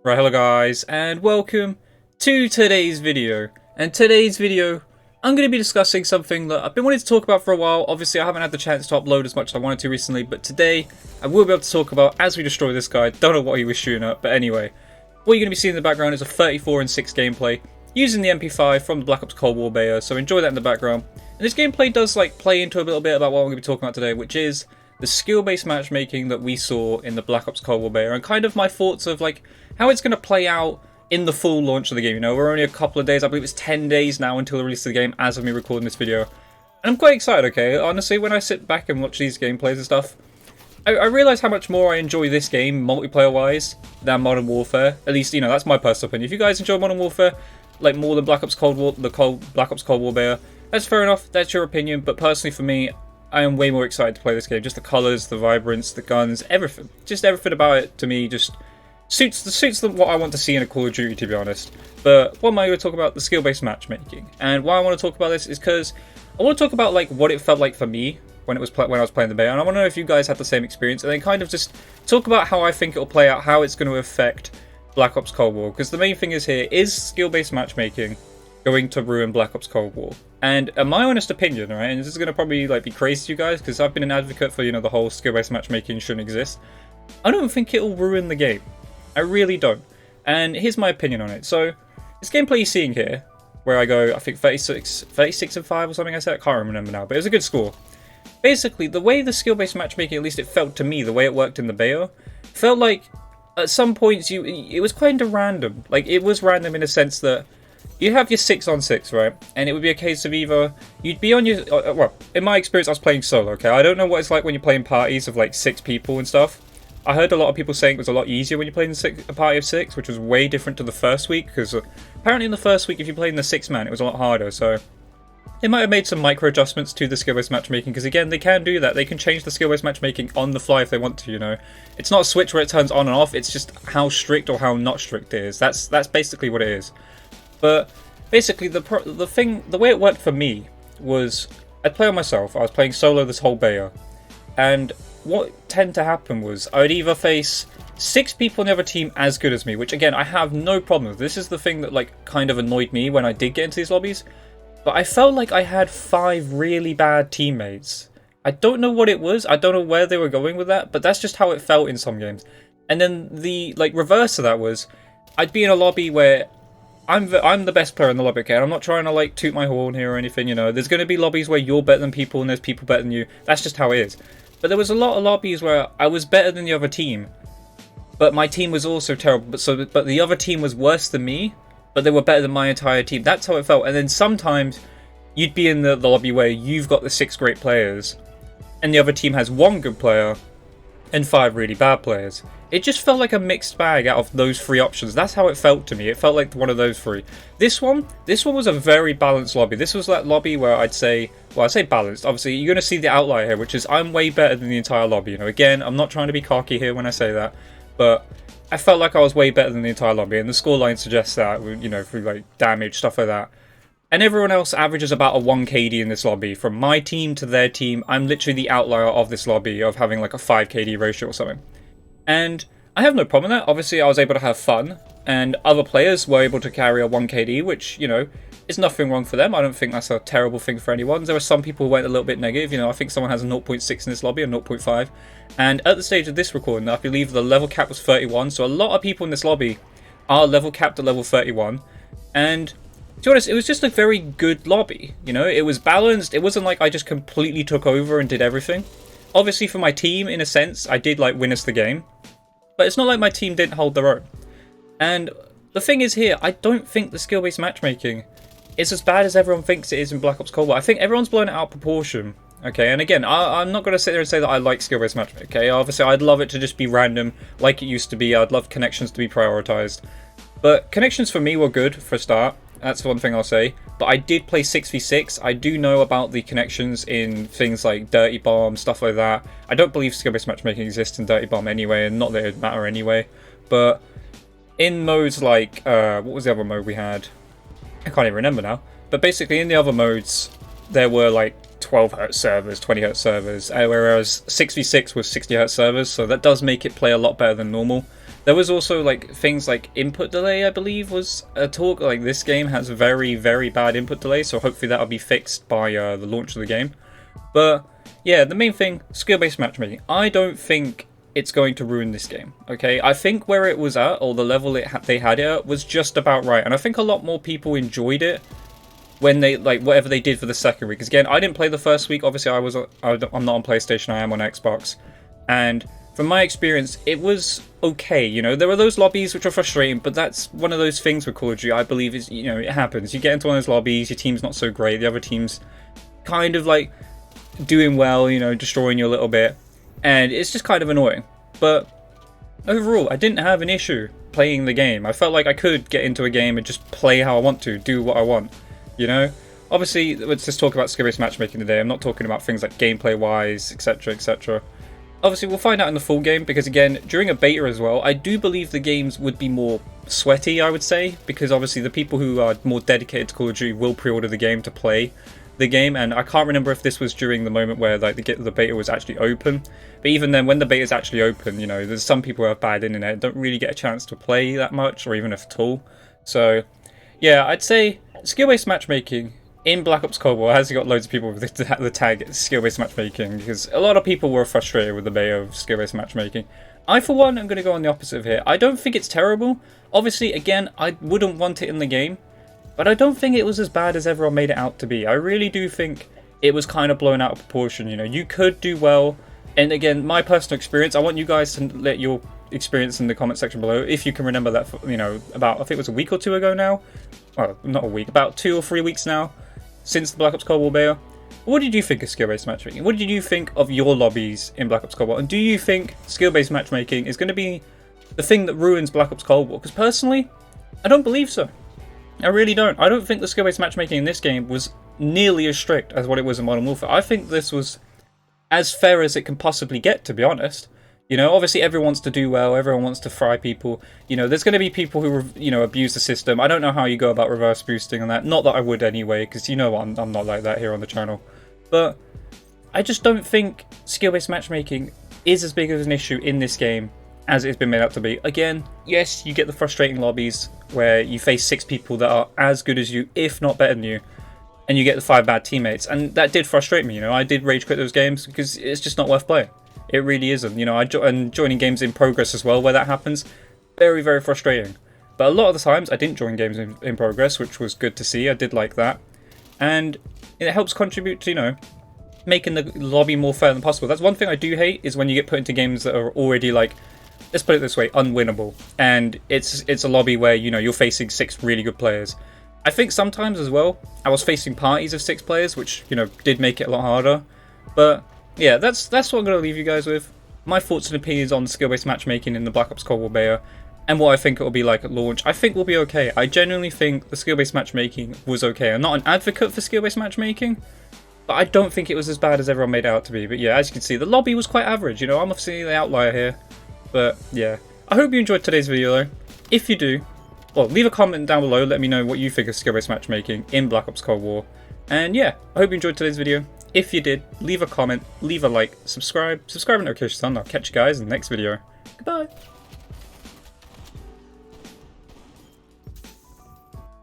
Right, hello guys, and welcome to today's video. And today's video, I'm going to be discussing something that I've been wanting to talk about for a while. Obviously, I haven't had the chance to upload as much as I wanted to recently, but today I will be able to talk about as we destroy this guy. Don't know what he was shooting at, but anyway. What you're going to be seeing in the background is a 34-6 gameplay using the MP5 from the Black Ops Cold War beta, so enjoy that in the background. And this gameplay does play into a little bit about what I'm going to be talking about today, which is the skill-based matchmaking that we saw in the Black Ops Cold War beta, and kind of my thoughts of how it's going to play out in the full launch of the game. You know, we're only a couple of days, I believe it's 10 days now until the release of the game as of me recording this video. And I'm quite excited, okay? Honestly, when I sit back and watch these gameplays and stuff, I realise how much more I enjoy this game, multiplayer-wise, than Modern Warfare. At least, you know, that's my personal opinion. If you guys enjoy Modern Warfare, like more than Black Ops Cold War, Black Ops Cold War beta, that's fair enough, that's your opinion, but personally for me, I am way more excited to play this game. Just the colours, the vibrance, the guns, everything. Just everything about it, to me, just suits what I want to see in a Call of Duty, to be honest. But what am I going to talk about? The skill-based matchmaking. And why I want to talk about this is because I want to talk about what it felt like for me when I was playing the beta, and I want to know if you guys had the same experience, and then kind of just talk about how I think it'll play out, how it's going to affect Black Ops Cold War. Because the main thing is here, is skill-based matchmaking going to ruin Black Ops Cold War? And my honest opinion, right, and this is going to probably be crazy to you guys, because I've been an advocate for, you know, the whole skill-based matchmaking shouldn't exist. I don't think it'll ruin the game. I really don't. And here's my opinion on it. So, this gameplay you're seeing here, where I go, I think 36 and 5 or something I said, I can't remember now, but it was a good score. Basically, the way the skill-based matchmaking, at least it felt to me, the way it worked in the beta, felt like at some points it was kind of random. Like, it was random in a sense that you have your 6-on-6, right? And it would be a case of either you'd be on your... well, in my experience, I was playing solo, okay? I don't know what it's like when you're playing parties of 6 people and stuff. I heard a lot of people saying it was a lot easier when you played in a party of 6, which was way different to the first week, because apparently in the first week, if you played in the 6-man, it was a lot harder, so they might have made some micro adjustments to the skill-based matchmaking, because again, they can do that. They can change the skill-based matchmaking on the fly if they want to, you know. It's not a switch where it turns on and off, it's just how strict or how not strict it is. That's basically what it is. But basically, the way it worked for me was I'd play on myself. I was playing solo this whole beta, and what tended to happen was I would either face 6 people on the other team as good as me, which again I have no problem with. This is the thing that kind of annoyed me when I did get into these lobbies. But I felt like I had 5 really bad teammates. I don't know what it was. I don't know where they were going with that, but that's just how it felt in some games. And then the reverse of that was I'd be in a lobby where I'm the best player in the lobby, okay? And I'm not trying to toot my horn here or anything, you know. There's going to be lobbies where you're better than people and there's people better than you. That's just how it is. But there was a lot of lobbies where I was better than the other team, but my team was also terrible. But the other team was worse than me, but they were better than my entire team. That's how it felt. And then sometimes you'd be in the lobby where you've got the 6 great players, and the other team has 1 good player and 5 really bad players. It just felt like a mixed bag out of those 3 options. That's how it felt to me. It felt like one of those 3. This one was a very balanced lobby. This was that lobby where I'd say, well, I say balanced. Obviously, you're going to see the outlier here, which is I'm way better than the entire lobby. You know, again, I'm not trying to be cocky here when I say that, but I felt like I was way better than the entire lobby, and the scoreline suggests that, you know, through damage, stuff like that. And everyone else averages about a 1 KD in this lobby. From my team to their team, I'm literally the outlier of this lobby of having a 5 KD ratio or something. And I have no problem with that. Obviously, I was able to have fun, and other players were able to carry a 1 KD, which, you know, is nothing wrong for them. I don't think that's a terrible thing for anyone. There were some people who went a little bit negative. You know, I think someone has a 0.6 in this lobby, or 0.5. And at the stage of this recording, I believe the level cap was 31. So a lot of people in this lobby are level capped at level 31. And to be honest, it was just a very good lobby. You know, it was balanced. It wasn't like I just completely took over and did everything. Obviously, for my team, in a sense, I did win us the game. But it's not like my team didn't hold their own. And the thing is here, I don't think the skill-based matchmaking is as bad as everyone thinks it is in Black Ops Cold War. I think everyone's blown it out of proportion. Okay, and again, I'm not going to sit there and say that I like skill-based matchmaking. Okay, obviously, I'd love it to just be random like it used to be. I'd love connections to be prioritized. But connections for me were good for a start. That's one thing I'll say. But I did play 6v6. I do know about the connections in things like Dirty Bomb, stuff like that. I don't believe skill-based matchmaking exists in Dirty Bomb anyway, and not that it would matter anyway. But in modes like, what was the other mode we had? I can't even remember now. But basically, in the other modes, there were 12Hz servers, 20Hz servers, whereas 6v6 was 60Hz servers, so that does make it play a lot better than normal. There was also like things like input delay, I believe was a talk. Like this game has very, very bad input delay, so hopefully that'll be fixed by the launch of the game. But yeah, the main thing, skill-based matchmaking. I don't think it's going to ruin this game, okay? I think where it was at, or the level they had it at, was just about right. And I think a lot more people enjoyed it when they, like, whatever they did for the second week. Because again, I didn't play the first week. Obviously, I'm not on PlayStation, I am on Xbox. And from my experience, it was okay, you know? There were those lobbies which are frustrating, but that's one of those things with Call of Duty, I believe, is, you know, it happens. You get into one of those lobbies, your team's not so great, the other team's kind of, like, doing well, you know, destroying you a little bit. And it's just kind of annoying. But overall, I didn't have an issue playing the game. I felt like I could get into a game and just play how I want to, do what I want, you know? Obviously, let's just talk about skill-based matchmaking today. I'm not talking about things like gameplay-wise, etc, etc. Obviously, we'll find out in the full game, because again, during a beta as well, I do believe the games would be more sweaty, I would say, because obviously the people who are more dedicated to Call of Duty will pre-order the game to play the game, and I can't remember if this was during the moment where like the beta was actually open, but even then, when the beta is actually open, you know, there's some people who have bad internet, don't really get a chance to play that much, or even if at all. So yeah, I'd say skill-based matchmaking in Black Ops Cold War has got loads of people with the tag skill-based matchmaking, because a lot of people were frustrated with the beta of skill-based matchmaking. I, for one, am going to go on the opposite of here. I don't think it's terrible. Obviously, again, I wouldn't want it in the game, but I don't think it was as bad as everyone made it out to be. I really do think it was kind of blown out of proportion. You know, you could do well. And again, my personal experience, I want you guys to let your experience in the comment section below, if you can remember that, you know, about, I think it was a week or two ago now. Well, not a week, about 2 or 3 weeks now, since the Black Ops Cold War beta. What did you think of skill-based matchmaking? What did you think of your lobbies in Black Ops Cold War? And do you think skill-based matchmaking is going to be the thing that ruins Black Ops Cold War? Because personally, I don't believe so. I really don't. I don't think the skill-based matchmaking in this game was nearly as strict as what it was in Modern Warfare. I think this was as fair as it can possibly get, to be honest. You know, obviously everyone wants to do well, everyone wants to fry people. You know, there's going to be people who, you know, abuse the system. I don't know how you go about reverse boosting and that. Not that I would anyway, because you know I'm not like that here on the channel. But I just don't think skill-based matchmaking is as big of an issue in this game as it's been made out to be. Again, yes, you get the frustrating lobbies where you face 6 people that are as good as you, if not better than you, and you get the 5 bad teammates, and that did frustrate me, you know. I did rage quit those games because it's just not worth playing. It really isn't, you know. And joining games in progress as well, where that happens, very, very frustrating. But a lot of the times, I didn't join games in progress, which was good to see. I did like that, and it helps contribute to, you know, making the lobby more fair than possible. That's one thing I do hate, is when you get put into games that are already, like, let's put it this way, unwinnable, and it's a lobby where, you know, you're facing 6 really good players. I think sometimes as well, I was facing parties of 6 players, which, you know, did make it a lot harder. But yeah, that's what I'm going to leave you guys with. My thoughts and opinions on skill-based matchmaking in the Black Ops Cold War beta, and what I think it will be like at launch. I think we'll be okay. I genuinely think the skill-based matchmaking was okay. I'm not an advocate for skill-based matchmaking, but I don't think it was as bad as everyone made it out to be. But yeah, as you can see, the lobby was quite average. You know, I'm obviously the outlier here. But yeah, I hope you enjoyed today's video though. If you do, well, leave a comment down below, let me know what you think of skill-based matchmaking in Black Ops Cold War. And yeah, I hope you enjoyed today's video. If you did, leave a comment, leave a like, subscribe and notifications on. I'll catch you guys in the next video. Goodbye!